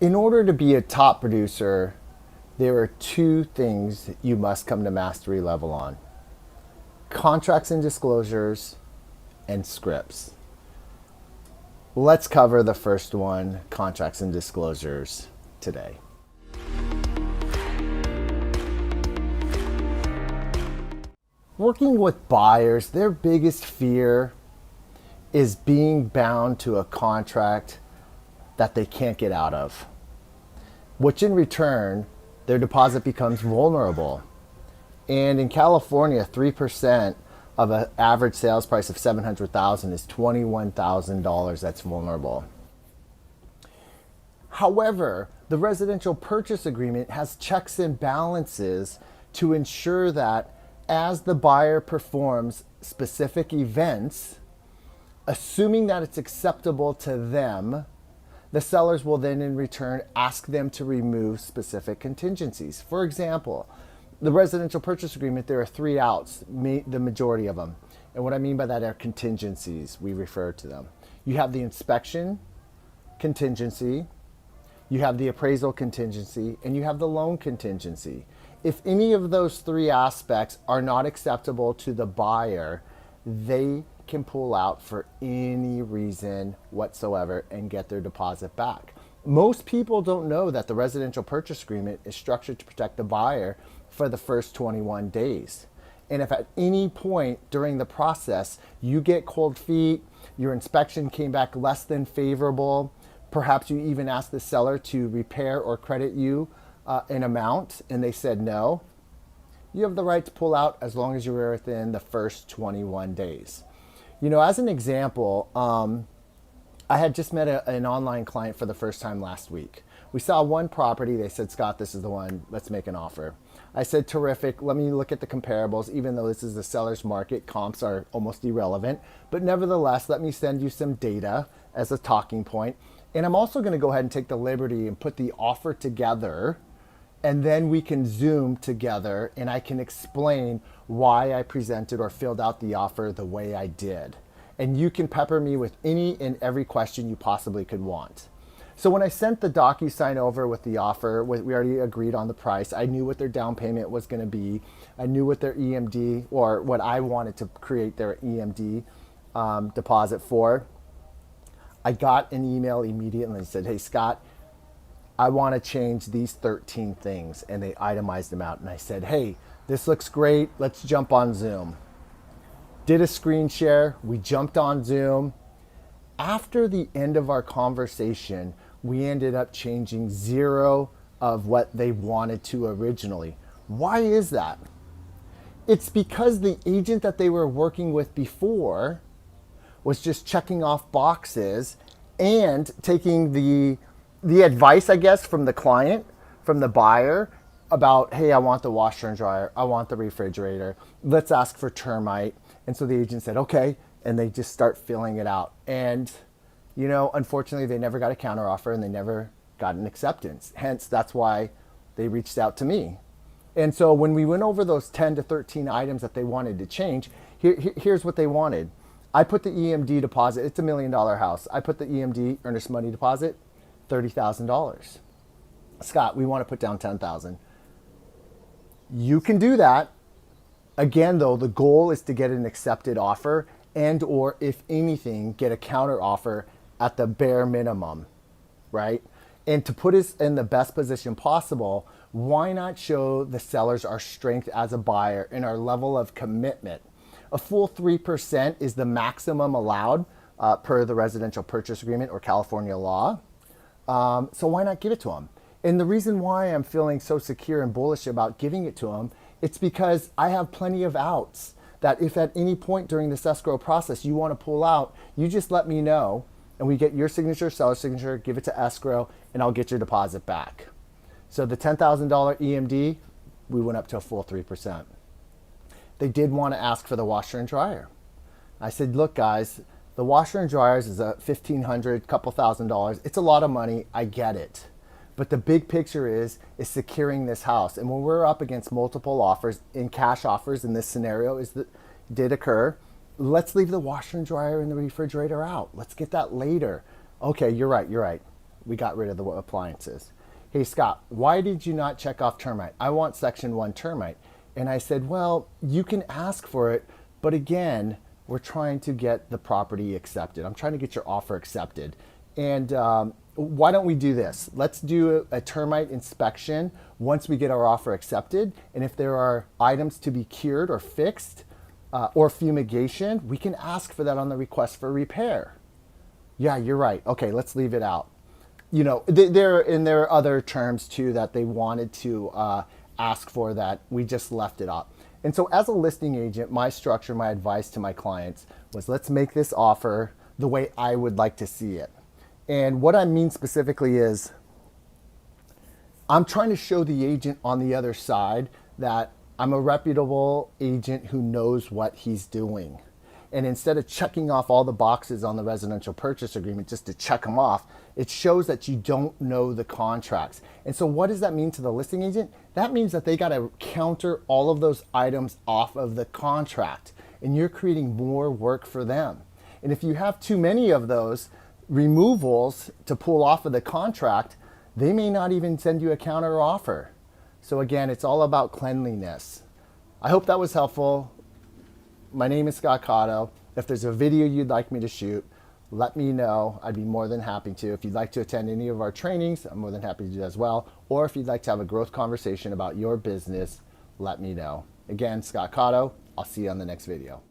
In order to be a top producer, there are two things you must come to mastery level on: contracts and disclosures and scripts. Let's cover the first one, contracts and disclosures, today. Working with buyers, their biggest fear is being bound to a contract that they can't get out of, which in return, their deposit becomes vulnerable. And in California, 3% of an average sales price of $700,000 is $21,000 that's vulnerable. However, the residential purchase agreement has checks and balances to ensure that as the buyer performs specific events, assuming that it's acceptable to them, the sellers will then in return ask them to remove specific contingencies. For example, the residential purchase agreement, there are three outs, the majority of them. And what I mean by that are contingencies, we refer to them. You have the inspection contingency, you have the appraisal contingency, and you have the loan contingency. If any of those three aspects are not acceptable to the buyer, they can pull out for any reason whatsoever and get their deposit back. Most people don't know that the residential purchase agreement is structured to protect the buyer for the first 21 days. And if at any point during the process you get cold feet, your inspection came back less than favorable, perhaps you even asked the seller to repair or credit you an amount and they said no, you have the right to pull out as long as you're within the first 21 days. You know, as an example, I had just met an online client for the first time last week. We saw one property. They said, Scott, this is the one. Let's make an offer. I said, terrific. Let me look at the comparables. Even though this is the seller's market, comps are almost irrelevant. But nevertheless, let me send you some data as a talking point. And I'm also going to go ahead and take the liberty and put the offer together. And then we can Zoom together and I can explain why I presented or filled out the offer the way I did. And you can pepper me with any and every question you possibly could want. So when I sent the DocuSign over with the offer, we already agreed on the price. I knew what their down payment was going to be. I knew what their EMD, or what I wanted to create their EMD deposit for. I got an email immediately and said, hey, Scott, I want to change these 13 things. And they itemized them out. And I said, hey, this looks great. Let's jump on Zoom. Did a screen share. We jumped on Zoom. After the end of our conversation, we ended up changing zero of what they wanted to originally. Why is that? It's because the agent that they were working with before was just checking off boxes and taking the advice, I guess, from the client, from the buyer about, hey, I want the washer and dryer. I want the refrigerator. Let's ask for termite. And so the agent said, okay. And they just start filling it out. And, you know, unfortunately, they never got a counteroffer and they never got an acceptance. Hence, that's why they reached out to me. And so when we went over those 10 to 13 items that they wanted to change, here's what they wanted. I put the EMD deposit. It's $1 million house. I put the EMD, earnest money deposit, $30,000. Scott, we want to put down $10,000. You can do that. Again, though, the goal is to get an accepted offer and or, if anything, get a counter offer at the bare minimum, right? And to put us in the best position possible, why not show the sellers our strength as a buyer and our level of commitment? A full 3% is the maximum allowed per the residential purchase agreement or California law. So why not give it to them? And the reason why I'm feeling so secure and bullish about giving it to them, it's because I have plenty of outs that if at any point during this escrow process you want to pull out, you just let me know and we get your signature, seller's signature, give it to escrow, and I'll get your deposit back. So the $10,000 EMD, we went up to a full 3%. They did want to ask for the washer and dryer. I said, look guys, the washer and dryers is a $1,500, couple $1,000. It's a lot of money, I get it. But the big picture is securing this house. And when we're up against multiple offers, in cash offers in this scenario did occur, let's leave the washer and dryer and the refrigerator out. Let's get that later. Okay, you're right. We got rid of the appliances. Hey, Scott, why did you not check off termite? I want section 1 termite. And I said, well, you can ask for it, but again, we're trying to get the property accepted. I'm trying to get your offer accepted. And why don't we do this? Let's do a termite inspection once we get our offer accepted. And if there are items to be cured or fixed or fumigation, we can ask for that on the request for repair. Yeah, you're right. Okay, let's leave it out. You know, there are other terms too that they wanted to ask for that we just left it up. And so as a listing agent, my structure, my advice to my clients was, let's make this offer the way I would like to see it. And what I mean specifically is I'm trying to show the agent on the other side that I'm a reputable agent who knows what he's doing. And instead of checking off all the boxes on the residential purchase agreement just to check them off, it shows that you don't know the contracts. And so what does that mean to the listing agent? That means that they got to counter all of those items off of the contract, and you're creating more work for them. And if you have too many of those removals to pull off of the contract, they may not even send you a counter offer. So again, it's all about cleanliness. I hope that was helpful. My name is Scott Cotto. If there's a video you'd like me to shoot, let me know. I'd be more than happy to. If you'd like to attend any of our trainings, I'm more than happy to do that as well. Or if you'd like to have a growth conversation about your business, let me know. Again, Scott Cotto. I'll see you on the next video.